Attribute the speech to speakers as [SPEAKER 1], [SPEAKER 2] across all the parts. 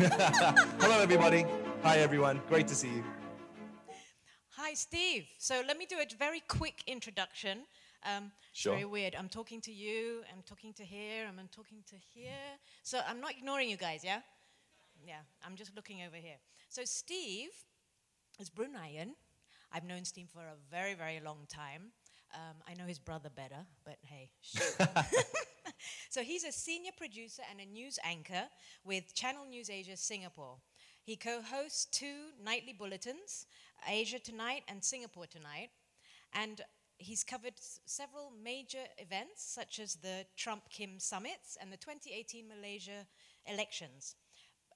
[SPEAKER 1] Hello, everybody. Hi, everyone. Great to see you.
[SPEAKER 2] Hi, Steve. So let me do a very quick introduction.
[SPEAKER 1] Sure.
[SPEAKER 2] It's very weird. I'm talking to you, I'm talking to here, I'm talking to here. So I'm not ignoring you guys, yeah? Yeah, I'm just looking over here. So Steve is Bruneian. I've known Steve for a very, very long time. I know his brother better, but hey. So he's a senior producer and a news anchor with Channel News Asia Singapore. He co-hosts 2 nightly bulletins, Asia Tonight and Singapore Tonight. And he's covered several major events, such as the Trump-Kim summits and the 2018 Malaysia elections.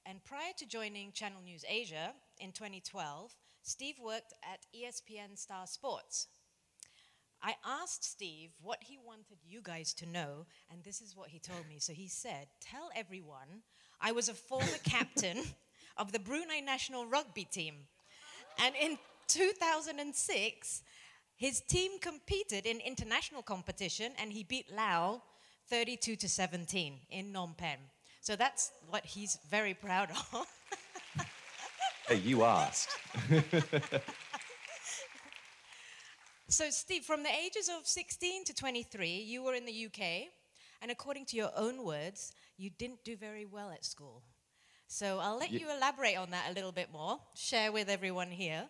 [SPEAKER 2] And prior to joining Channel News Asia in 2012, Steve worked at ESPN Star Sports. I asked Steve what he wanted you guys to know, and this is what he told me. So he said, tell everyone I was a former captain of the Brunei national rugby team. And in 2006, his team competed in international competition, and he beat Laos 32-17 in Phnom Penh. So that's what he's very proud of.
[SPEAKER 1] Hey, you asked.
[SPEAKER 2] So, Steve, from the ages of 16 to 23, you were in the UK, and according to your own words, you didn't do very well at school. So I'll let you elaborate on that a little bit more, share with everyone here.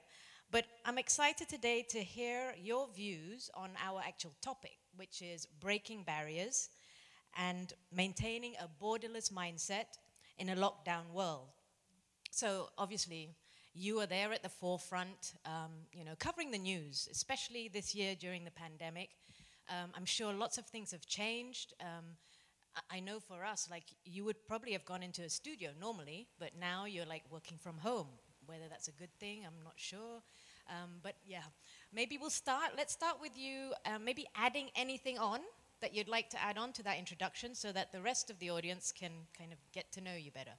[SPEAKER 2] But I'm excited today to hear your views on our actual topic, which is breaking barriers and maintaining a borderless mindset in a lockdown world. So obviously, you are there at the forefront, covering the news, especially this year during the pandemic. I'm sure lots of things have changed. I know for us, like, you would probably have gone into a studio normally, but now you're like working from home. Whether that's a good thing, I'm not sure. But yeah, maybe let's start with you, maybe adding anything on that you'd like to add on to that introduction so that the rest of the audience can kind of get to know you better.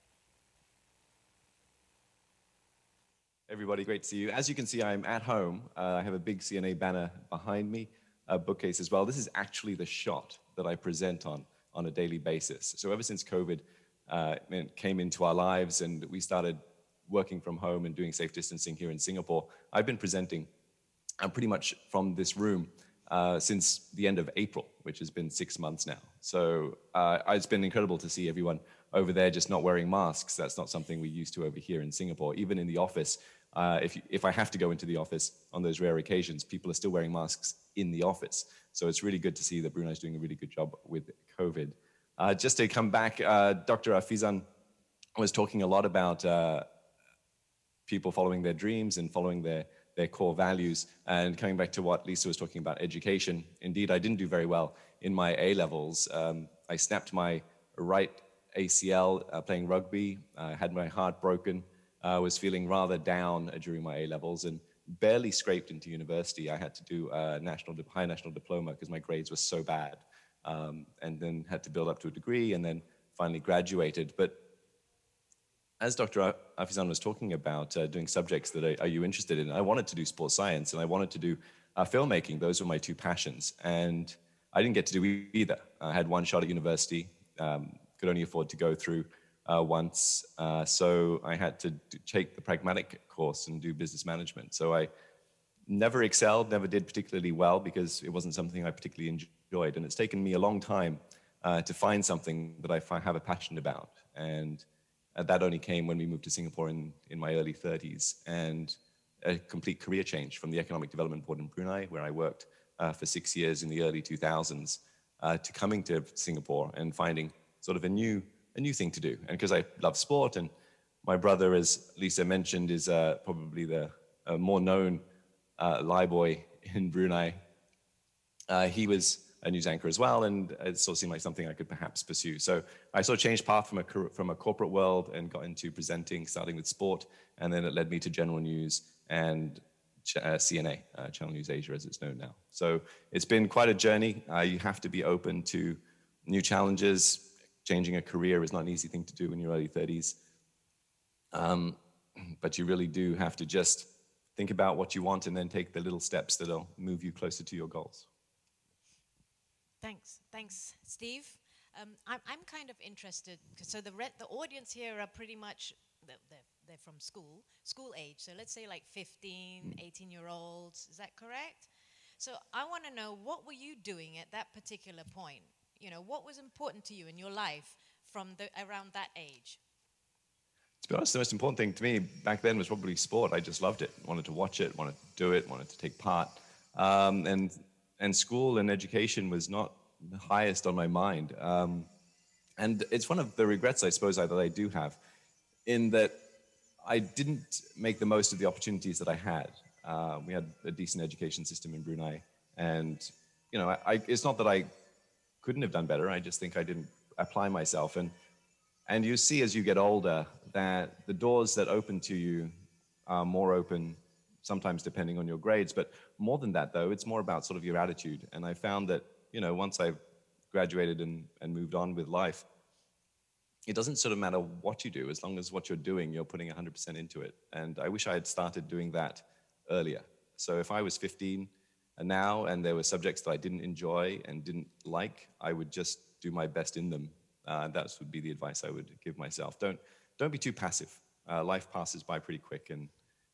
[SPEAKER 1] Everybody, great to see you. As you can see, I'm at home. I have a big CNA banner behind me, a bookcase as well. This is actually the shot that I present on a daily basis. So ever since COVID came into our lives and we started working from home and doing safe distancing here in Singapore, I've been presenting pretty much from this room since the end of April, which has been 6 months now. So it's been incredible to see everyone over there just not wearing masks. That's not something we're used to over here in Singapore. Even in the office, if I have to go into the office on those rare occasions, people are still wearing masks in the office. So it's really good to see that Brunei is doing a really good job with COVID. Just to come back, Dr. Afizan was talking a lot about people following their dreams and following their core values. And coming back to what Lisa was talking about, education. Indeed, I didn't do very well in my A-levels. I snapped my right ACL playing rugby. I had my heart broken. I was feeling rather down during my A-levels and barely scraped into university. I had to do a high national diploma because my grades were so bad. And then had to build up to a degree and then finally graduated. But as Dr. Afizan was talking about doing subjects that are you interested in, I wanted to do sports science and I wanted to do filmmaking. Those were my 2 passions. And I didn't get to do either. I had one shot at university, could only afford to go through once. So I had to take the pragmatic course and do business management. So I never excelled, never did particularly well because it wasn't something I particularly enjoyed. And it's taken me a long time to find something that I have a passion about. And that only came when we moved to Singapore in my early 30s, and a complete career change from the Economic Development Board in Brunei, where I worked for 6 years in the early 2000s, to coming to Singapore and finding sort of a new thing to do. And because I love sport, and my brother, as Lisa mentioned, is probably the more known Lai boy in Brunei. He was a news anchor as well, and it sort of seemed like something I could perhaps pursue. So I sort of changed path from a corporate world and got into presenting, starting with sport, and then it led me to general news and CNA, Channel News Asia as it's known now. So it's been quite a journey. You have to be open to new challenges. Changing a career is not an easy thing to do in your early 30s. But you really do have to just think about what you want and then take the little steps that'll move you closer to your goals.
[SPEAKER 2] Thanks, Steve. I'm kind of interested, so the audience here are pretty much they're from school age. So let's say like 15, 18-year-olds. Is that correct? So I want to know, what were you doing at that particular point? You know, what was important to you in your life from around that age?
[SPEAKER 1] To be honest, the most important thing to me back then was probably sport. I just loved it, wanted to watch it, wanted to do it, wanted to take part. Um, and, and school and education was not the highest on my mind. And it's one of the regrets, I suppose, that I do have, in that I didn't make the most of the opportunities that I had. We had a decent education system in Brunei, and it's not that I couldn't have done better. I just think I didn't apply myself. And you see as you get older that the doors that open to you are more open, sometimes depending on your grades. But more than that, though, it's more about sort of your attitude. And I found that, once I graduated and moved on with life, it doesn't sort of matter what you do, as long as what you're doing, you're putting 100% into it. And I wish I had started doing that earlier. So if I was 15 and now, and there were subjects that I didn't enjoy and didn't like, I would just do my best in them. That would be the advice I would give myself. Don't be too passive. Life passes by pretty quick, and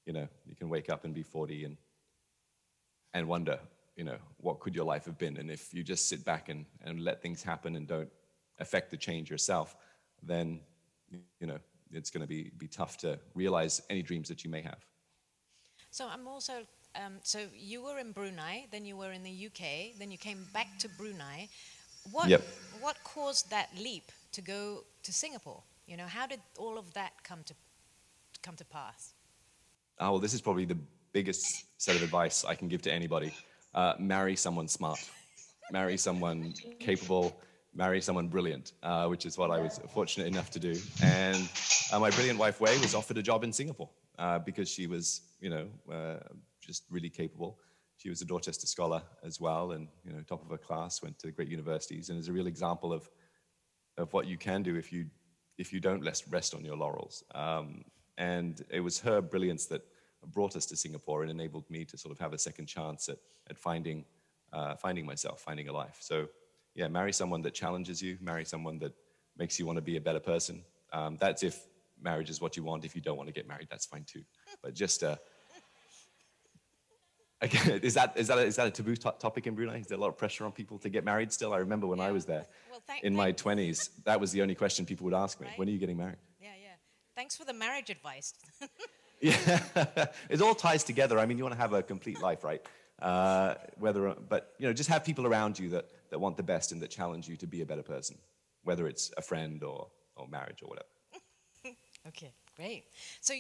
[SPEAKER 1] you can wake up and be 40 and wonder, what could your life have been? And if you just sit back and let things happen and don't affect the change yourself, then it's going to be tough to realize any dreams that you may have.
[SPEAKER 2] So I'm also, so you were in Brunei, then you were in the UK, then you came back to Brunei.
[SPEAKER 1] Yep.
[SPEAKER 2] What caused that leap to go to Singapore? How did all of that come to pass?
[SPEAKER 1] Oh, well, this is probably the biggest set of advice I can give to anybody. Marry someone smart. Marry someone capable. Marry someone brilliant, which is what I was fortunate enough to do. And my brilliant wife, Wei, was offered a job in Singapore because she was, just really capable. She was a Dorchester scholar as well, and top of her class, went to great universities, and is a real example of what you can do if you don't rest on your laurels. And it was her brilliance that brought us to Singapore and enabled me to sort of have a second chance at finding myself, finding a life. So yeah, marry someone that challenges you, marry someone that makes you want to be a better person. That's if marriage is what you want. If you don't want to get married, that's fine too. But just again, is that a taboo topic in Brunei? Is there a lot of pressure on people to get married still? I remember when I was there, in my 20s, that was the only question people would ask me.
[SPEAKER 2] Right?
[SPEAKER 1] When are you getting married?
[SPEAKER 2] Yeah. Thanks for the marriage advice.
[SPEAKER 1] Yeah, it all ties together. I mean, you want to have a complete life, right? But just have people around you that want the best and that challenge you to be a better person, whether it's a friend or marriage or whatever.
[SPEAKER 2] Okay, great. So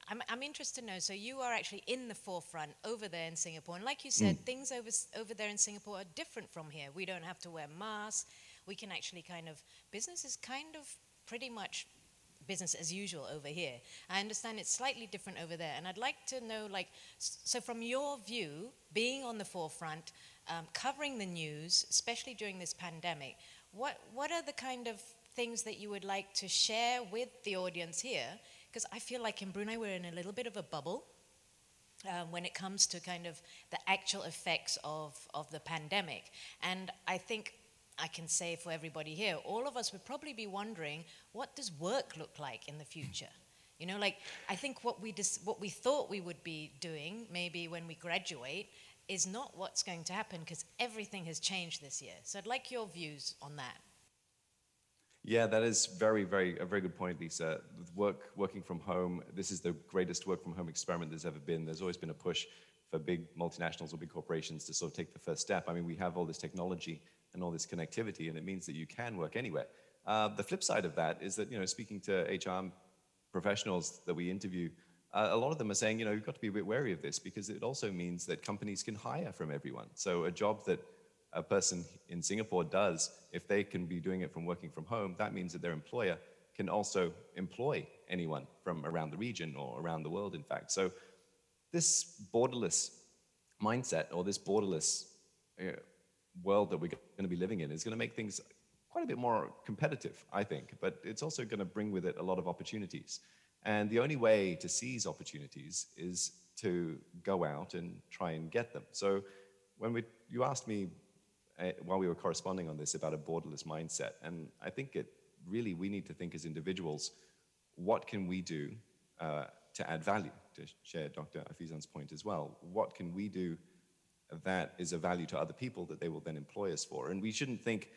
[SPEAKER 2] I'm interested to know, so you are actually in the forefront over there in Singapore. And like you said, things over there in Singapore are different from here. We don't have to wear masks. We can actually business is kind of pretty much business as usual over here. I understand it's slightly different over there. And I'd like to know, so from your view, being on the forefront, covering the news, especially during this pandemic, what are the kind of things that you would like to share with the audience here? Because I feel like in Brunei we're in a little bit of a bubble when it comes to kind of the actual effects of the pandemic. And I think I can say for everybody here, all of us would probably be wondering, what does work look like in the future? I think what we thought we would be doing maybe when we graduate is not what's going to happen, because everything has changed this year. So I'd like your views on that.
[SPEAKER 1] Yeah, that is a very good point, Lisa. Working from home, this is the greatest work from home experiment there's ever been. There's always been a push for big multinationals or big corporations to sort of take the first step. I mean, we have all this technology and all this connectivity, and it means that you can work anywhere. The flip side of that is that, speaking to HR professionals that we interview, a lot of them are saying, you've got to be a bit wary of this, because it also means that companies can hire from everyone. So a job that a person in Singapore does, if they can be doing it from working from home, that means that their employer can also employ anyone from around the region or around the world, in fact. So this borderless mindset, or this borderless world that we're going to be living in, is going to make things quite a bit more competitive, I think, but it's also going to bring with it a lot of opportunities. And the only way to seize opportunities is to go out and try and get them. So when you asked me while we were corresponding on this about a borderless mindset, and I think we need to think as individuals, what can we do to add value, to share Dr. Afizan's point as well? What can we do that is of value to other people that they will then employ us for? And we shouldn't think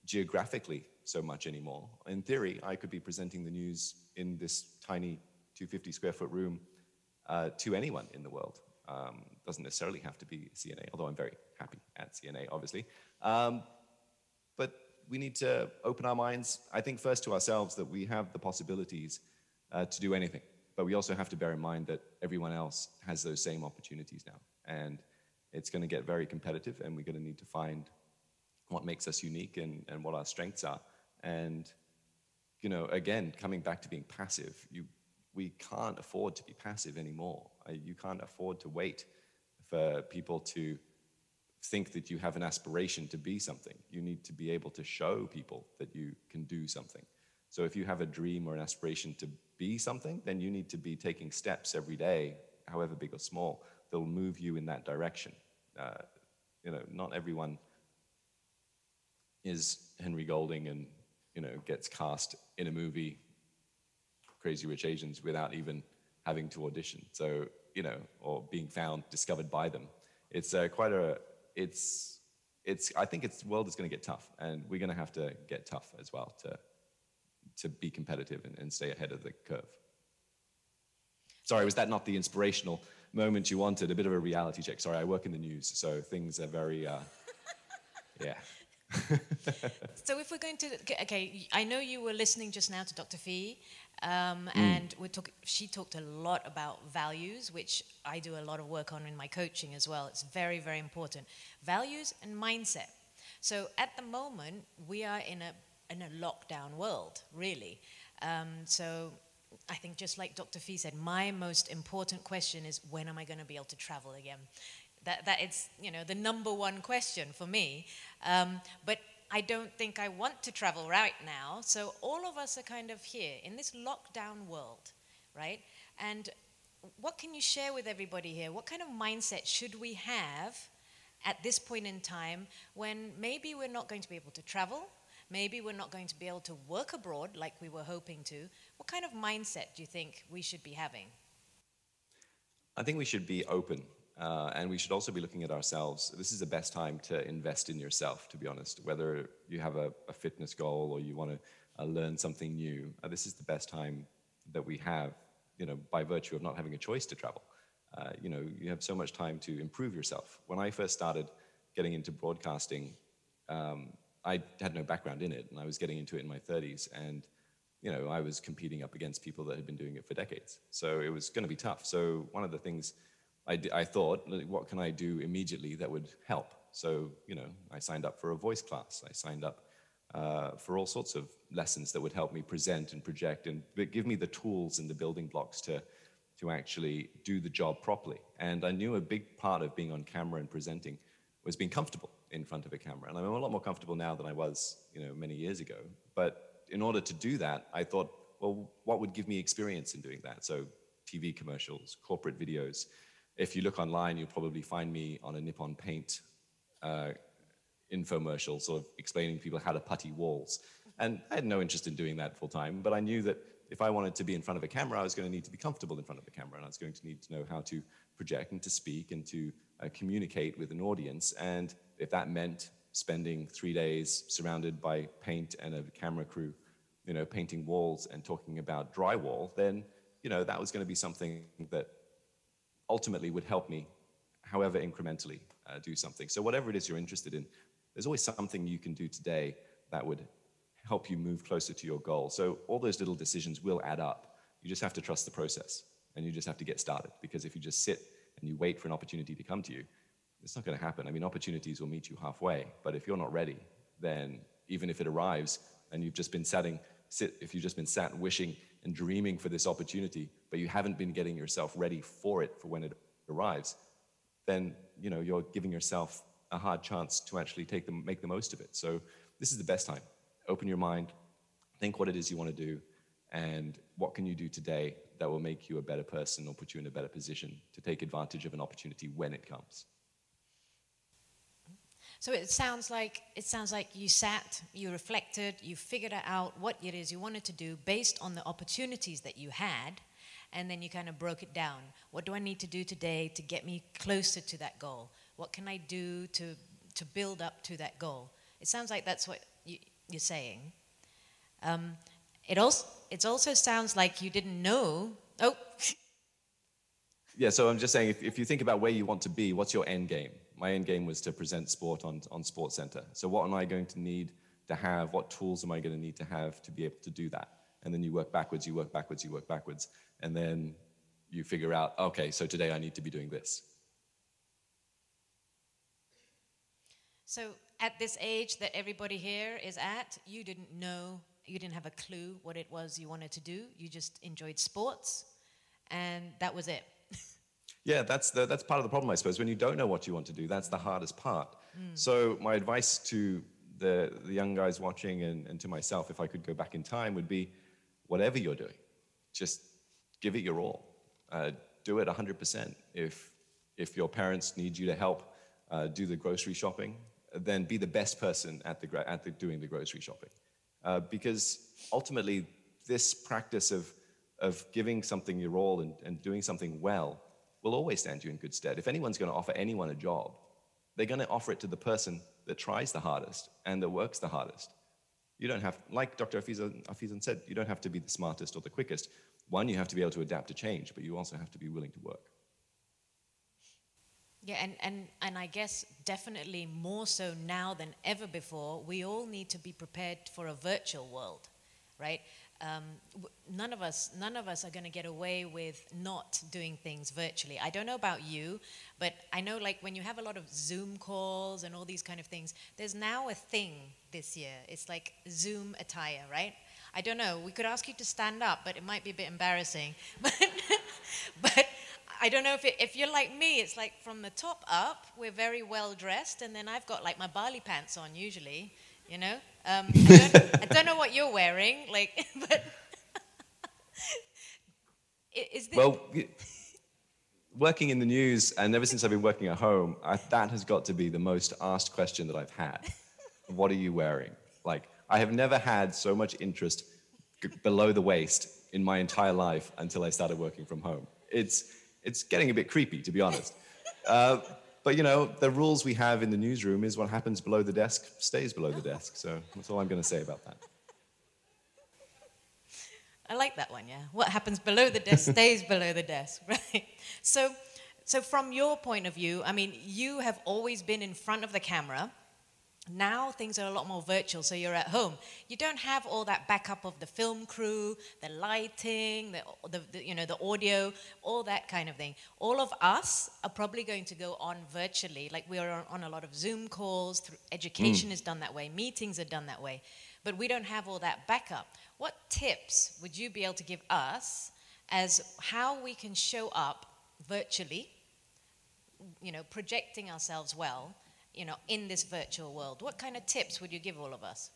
[SPEAKER 1] geographically so much anymore. In theory, I could be presenting the news in this tiny 250 square foot room to anyone in the world. Doesn't necessarily have to be CNA, although I'm very happy at CNA, obviously. But we need to open our minds, I think, first to ourselves, that we have the possibilities to do anything. But we also have to bear in mind that everyone else has those same opportunities now. And it's going to get very competitive, and we're going to need to find what makes us unique and what our strengths are. And, you know, again, coming back to being passive, we can't afford to be passive anymore. You can't afford to wait for people to think that you have an aspiration to be something. You need to be able to show people that you can do something. So if you have a dream or an aspiration to be something, then you need to be taking steps every day, however big or small, that will move you in that direction. You know, not everyone is Henry Golding and, you know, gets cast in a movie, Crazy Rich Asians, without even having to audition. So, you know, or being found, discovered by them. It's I think the world is going to get tough, and we're going to have to get tough as well to be competitive and stay ahead of the curve. Sorry, was that not the inspirational moment you wanted? A bit of a reality check. Sorry, I work in the news, so things are very, yeah.
[SPEAKER 2] So if we're going to, okay, I know you were listening just now to Dr. Fee, and she talked a lot about values, which I do a lot of work on in my coaching as well. It's very, very important. Values and mindset. So at the moment, we are in a lockdown world, really. So I think just like Dr. Fee said, my most important question is, when am I going to be able to travel again? That it's, you know, the number one question for me. But I don't think I want to travel right now. So all of us are kind of here in this lockdown world, right? And what can you share with everybody here? What kind of mindset should we have at this point in time when maybe we're not going to be able to travel? Maybe we're not going to be able to work abroad like we were hoping to. What kind of mindset do you think we should be having?
[SPEAKER 1] I think we should be open. And we should also be looking at ourselves. This is the best time to invest in yourself, to be honest. Whether you have a fitness goal or you want to learn something new, this is the best time that we have, you know, by virtue of not having a choice to travel. You know, you have so much time to improve yourself. When I first started getting into broadcasting, I had no background in it, and I was getting into it in my 30s. And, you know, I was competing up against people that had been doing it for decades. So it was going to be tough. So one of the things I thought, what can I do immediately that would help? So, you know, I signed up for a voice class. I signed up for all sorts of lessons that would help me present and project and give me the tools and the building blocks to actually do the job properly. And I knew a big part of being on camera and presenting was being comfortable in front of a camera. And I'm a lot more comfortable now than I was, you know, many years ago. But in order to do that, I thought, well, what would give me experience in doing that? So TV commercials, corporate videos. If you look online, you'll probably find me on a Nippon Paint infomercial, sort of explaining to people how to putty walls. And I had no interest in doing that full time, but I knew that if I wanted to be in front of a camera, I was going to need to be comfortable in front of a camera, and I was going to need to know how to project and to speak and to communicate with an audience. And if that meant spending 3 days surrounded by paint and a camera crew, you know, painting walls and talking about drywall, then, you know, that was going to be something that ultimately would help me, however incrementally, do something. So whatever it is you're interested in, there's always something you can do today that would help you move closer to your goal. So all those little decisions will add up. You just have to trust the process, and you just have to get started. Because if you just sit and you wait for an opportunity to come to you, it's not going to happen. I mean, opportunities will meet you halfway, but if you're not ready, then even if it arrives and you've just been if you've just been sat wishing and dreaming for this opportunity, but you haven't been getting yourself ready for it for when it arrives, then, you know, you're giving yourself a hard chance to actually make the most of it. So this is the best time. Open your mind, think what it is you want to do, and what can you do today that will make you a better person or put you in a better position to take advantage of an opportunity when it comes.
[SPEAKER 2] So it sounds like you sat, you reflected, you figured out what it is you wanted to do based on the opportunities that you had, and then you kind of broke it down. What do I need to do today to get me closer to that goal? What can I do to build up to that goal? It sounds like that's what you're saying. Um, it also sounds like you didn't know. Oh,
[SPEAKER 1] Yeah, so I'm just saying, if you think about where you want to be, what's your end game? My end game was to present sport on Sports Center. So what am I going to need to have? What tools am I going to need to have to be able to do that? And then you work backwards, you work backwards, you work backwards. And then you figure out, okay, so today I need to be doing this.
[SPEAKER 2] so at this age that everybody here is at, you didn't know, you didn't have a clue what it was you wanted to do. You just enjoyed sports, and that was it.
[SPEAKER 1] Yeah, that's part of the problem, I suppose. When you don't know what you want to do, that's the hardest part. So my advice to the young guys watching and to myself, if I could go back in time, would be whatever you're doing, just give it your all. Do it 100%. If your parents need you to help do the grocery shopping, then be the best person at doing the grocery shopping. Because ultimately, this practice of giving something your all and doing something well will always stand you in good stead. If anyone's going to offer anyone a job, they're going to offer it to the person that tries the hardest and that works the hardest. You don't have, like Dr. Afizan said, you don't have to be the smartest or the quickest. One, you have to be able to adapt to change, but you also have to be willing to work.
[SPEAKER 2] Yeah, and I guess definitely more so now than ever before, we all need to be prepared for a virtual world, right? None of us are going to get away with not doing things virtually. I don't know about you, but I know like when you have a lot of Zoom calls and all these kind of things, there's now a thing this year. It's like Zoom attire, right? I don't know. We could ask you to stand up, but it might be a bit embarrassing. But I don't know if you're like me, it's like from the top up, we're very well dressed, and then I've got like my Bali pants on usually, you know? I don't know what you're wearing, like, but is this...
[SPEAKER 1] Well, working in the news, and ever since I've been working at home, that has got to be the most asked question that I've had. What are you wearing? Like, I have never had so much interest below the waist in my entire life until I started working from home. It's getting a bit creepy, to be honest. But, you know, the rules we have in the newsroom is what happens below the desk stays below the desk. So that's all I'm going to say about that.
[SPEAKER 2] I like that one, yeah. What happens below the desk stays below the desk, right? So from your point of view, I mean, you have always been in front of the camera. Now things are a lot more virtual, so you're at home. You don't have all that backup of the film crew, the lighting, the audio, all that kind of thing. All of us are probably going to go on virtually, like we are on a lot of Zoom calls. Education is done that way, meetings are done that way, but we don't have all that backup. What tips would you be able to give us as how we can show up virtually, you know, projecting ourselves well, you know, in this virtual world? What kind of tips would you give all of us?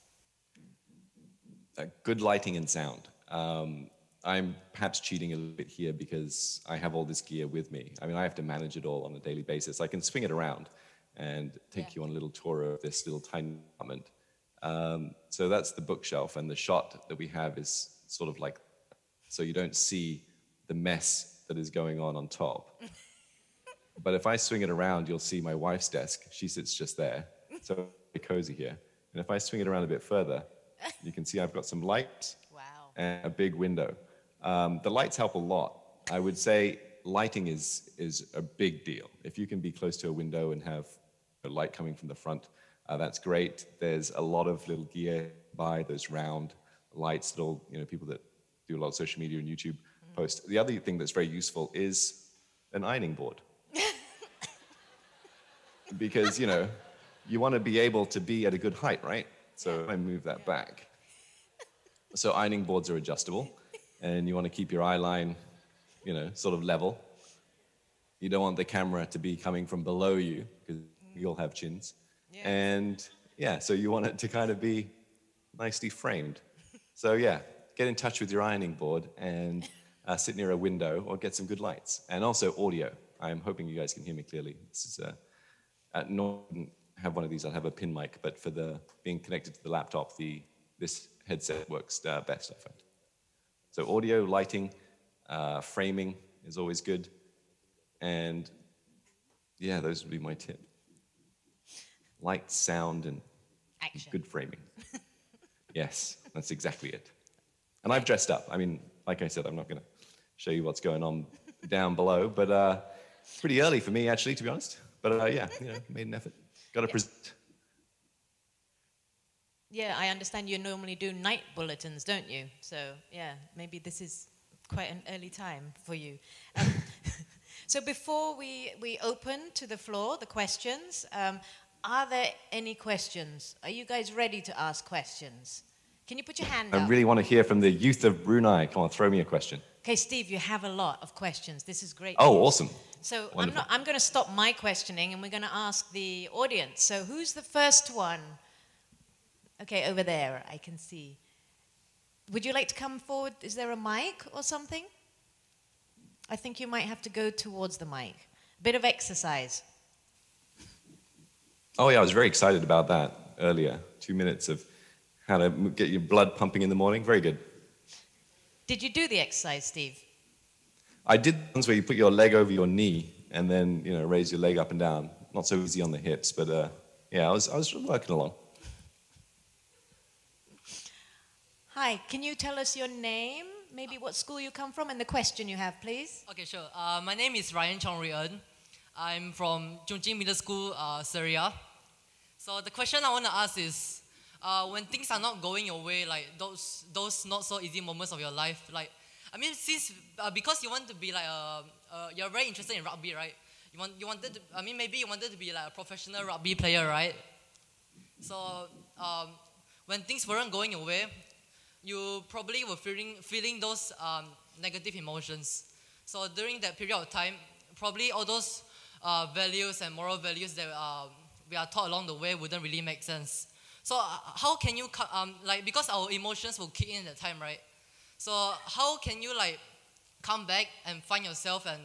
[SPEAKER 1] Good lighting and sound. I'm perhaps cheating a little bit here because I have all this gear with me. I mean, I have to manage it all on a daily basis. I can swing it around and take you on a little tour of this little tiny apartment. So that's the bookshelf, and the shot that we have is sort of like, so you don't see the mess that is going on top. But if I swing it around, you'll see my wife's desk. She sits just there. So it's cozy here. And if I swing it around a bit further, you can see I've got some lights and a big window. The lights help a lot. I would say lighting is a big deal. If you can be close to a window and have a light coming from the front, that's great. There's a lot of little gear by those round lights that all, you know, people that do a lot of social media and YouTube post. The other thing that's very useful is an ironing board. Because, you know, you want to be able to be at a good height, right? So I move that back. So ironing boards are adjustable, and you want to keep your eye line, you know, sort of level. You don't want the camera to be coming from below you, because you'll have chins. Yeah. And yeah, so you want it to kind of be nicely framed. So yeah, get in touch with your ironing board and sit near a window or get some good lights. And also audio. I'm hoping you guys can hear me clearly. This is Norton have one of these, I'll have a pin mic, but for the being connected to the laptop, this headset works best, I find. So audio, lighting, framing is always good. And yeah, those would be my tip. Light, sound, and
[SPEAKER 2] Action.
[SPEAKER 1] good framing. Yes, that's exactly it. And I've dressed up. I mean, like I said, I'm not going to show you what's going on down below, but pretty early for me, actually, to be honest. But yeah, made an effort. Got to present.
[SPEAKER 2] Yeah, I understand you normally do night bulletins, don't you? So yeah, maybe this is quite an early time for you. So before we open to the floor, the questions, are there any questions? Are you guys ready to ask questions? Can you put your hand up?
[SPEAKER 1] I really want to hear from the youth of Brunei. Come on, throw me a question.
[SPEAKER 2] Okay, Steve, you have a lot of questions. This is great.
[SPEAKER 1] Oh,
[SPEAKER 2] news.
[SPEAKER 1] awesome.
[SPEAKER 2] So
[SPEAKER 1] Wonderful.
[SPEAKER 2] I'm going to stop my questioning and we're going to ask the audience. So who's the first one? Okay, over there, I can see. Would you like to come forward? Is there a mic or something? I think you might have to go towards the mic. A bit of exercise.
[SPEAKER 1] Oh, yeah, I was very excited about that earlier. 2 minutes of how to get your blood pumping in the morning. Very good.
[SPEAKER 2] Did you do the exercise, Steve?
[SPEAKER 1] I did ones where you put your leg over your knee and then, raise your leg up and down. Not so easy on the hips, but yeah, I was working along.
[SPEAKER 2] Hi, can you tell us your name, maybe what school you come from, and the question you have, please?
[SPEAKER 3] Okay, sure. My name is Ryan Chong Rui-en. I'm from Chongqing Middle School, Syria. So the question I want to ask is, when things are not going your way, like those not so easy moments of your life, like, I mean, because you want to be like you're very interested in rugby, right? Maybe you wanted to be like a professional rugby player, right? So when things weren't going your way, you probably were feeling those negative emotions. So during that period of time, probably all those values and moral values that we are taught along the way wouldn't really make sense. So how can you, because our emotions will kick in at the time, right? So how can you come back and find yourself and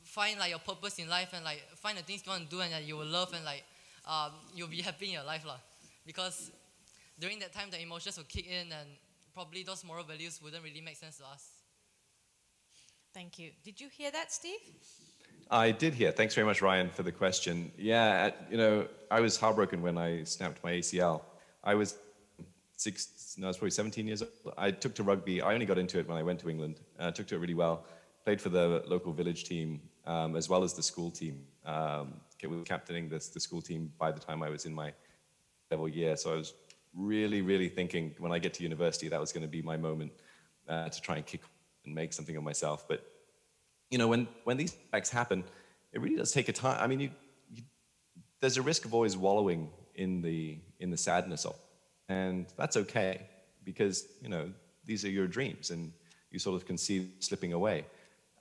[SPEAKER 3] find your purpose in life and find the things you want to do and that you will love and you'll be happy in your life, because during that time the emotions will kick in and probably those moral values wouldn't really make sense to us.
[SPEAKER 2] Thank you. Did you hear that, Steve?
[SPEAKER 1] I did hear. Thanks very much, Ryan, for the question. Yeah, I was heartbroken when I snapped my ACL. I was probably 17 years old. I took to rugby. I only got into it when I went to England. I took to it really well. Played for the local village team as well as the school team. Was captaining the school team by the time I was in my level year. So I was really, really thinking when I get to university that was going to be my moment to try and kick and make something of myself. But when these effects happen, it really does take a time. I mean, there's a risk of always wallowing in the sadness of it. And that's okay because, these are your dreams and you sort of can see slipping away.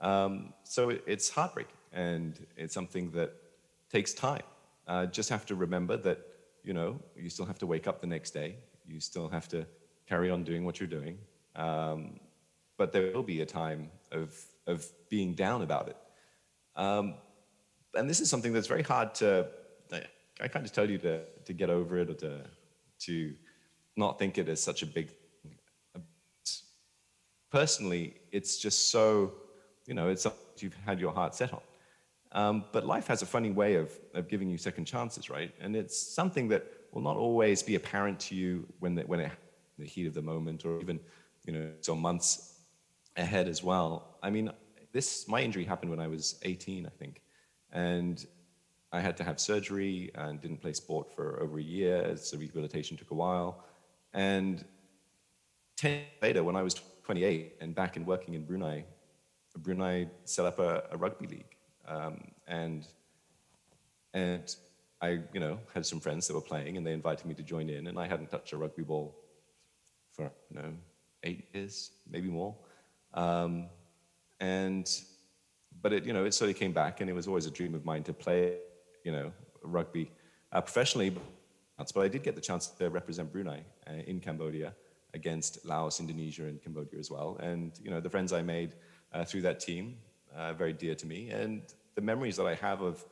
[SPEAKER 1] So it's heartbreaking and it's something that takes time. Just have to remember that, you still have to wake up the next day. You still have to carry on doing what you're doing. But there will be a time of being down about it. And this is something that's very hard I kind of tell you to get over it or to not think it as such a big thing. Personally, it's just so, it's something you've had your heart set on. But life has a funny way of giving you second chances, right? And it's something that will not always be apparent to you when it the heat of the moment or even, some months ahead as well. I mean, my injury happened when I was 18, I think. And I had to have surgery and didn't play sport for over a year, so rehabilitation took a while. And 10 years later, when I was 28 and back and working in Brunei set up a rugby league. And I, had some friends that were playing and they invited me to join in, and I hadn't touched a rugby ball for, 8 years, maybe more. But it sort of came back, and it was always a dream of mine to play, rugby professionally. But I did get the chance to represent Brunei in Cambodia against Laos, Indonesia, and Cambodia as well. And, the friends I made through that team, very dear to me. And the memories that I have of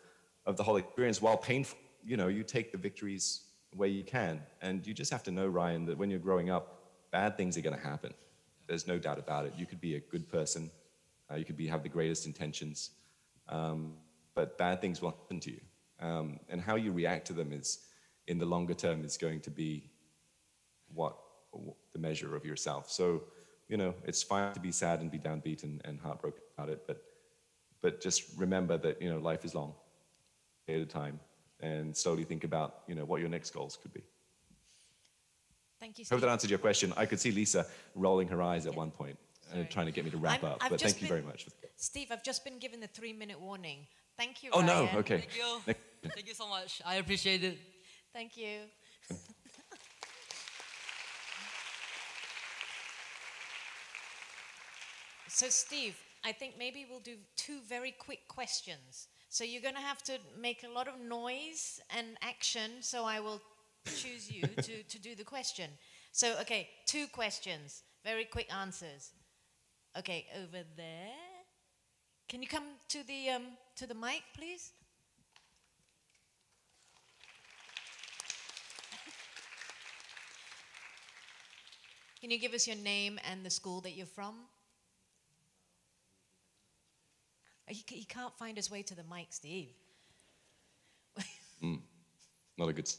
[SPEAKER 1] the whole experience, while painful, you take the victories where you can. And you just have to know, Ryan, that when you're growing up, bad things are going to happen. There's no doubt about it. You could be a good person. You could have the greatest intentions. But bad things will happen to you. And how you react to them is, in the longer term, is going to be what the measure of yourself. So, it's fine to be sad and be downbeat and heartbroken about it, but just remember that, life is long, day at a time, and slowly think about, what your next goals could be.
[SPEAKER 2] Thank you,
[SPEAKER 1] Hope
[SPEAKER 2] Steve.
[SPEAKER 1] that answered your question. I could see Lisa rolling her eyes at one point, trying to get me to wrap up, but thank you very much.
[SPEAKER 2] Steve, I've just been given the 3-minute warning. Thank you,
[SPEAKER 1] Oh,
[SPEAKER 2] Ryan.
[SPEAKER 1] no, okay.
[SPEAKER 3] Thank you. Thank you so much. I appreciate it.
[SPEAKER 2] Thank you. So, Steve, I think maybe we'll do 2 very quick questions. So you're going to have to make a lot of noise and action, so I will choose you to do the question. So, okay, 2 questions, very quick answers. Okay, over there. Can you come to the mic, please? Can you give us your name and the school that you're from? He can't find his way to the mic, Steve.
[SPEAKER 1] Not a good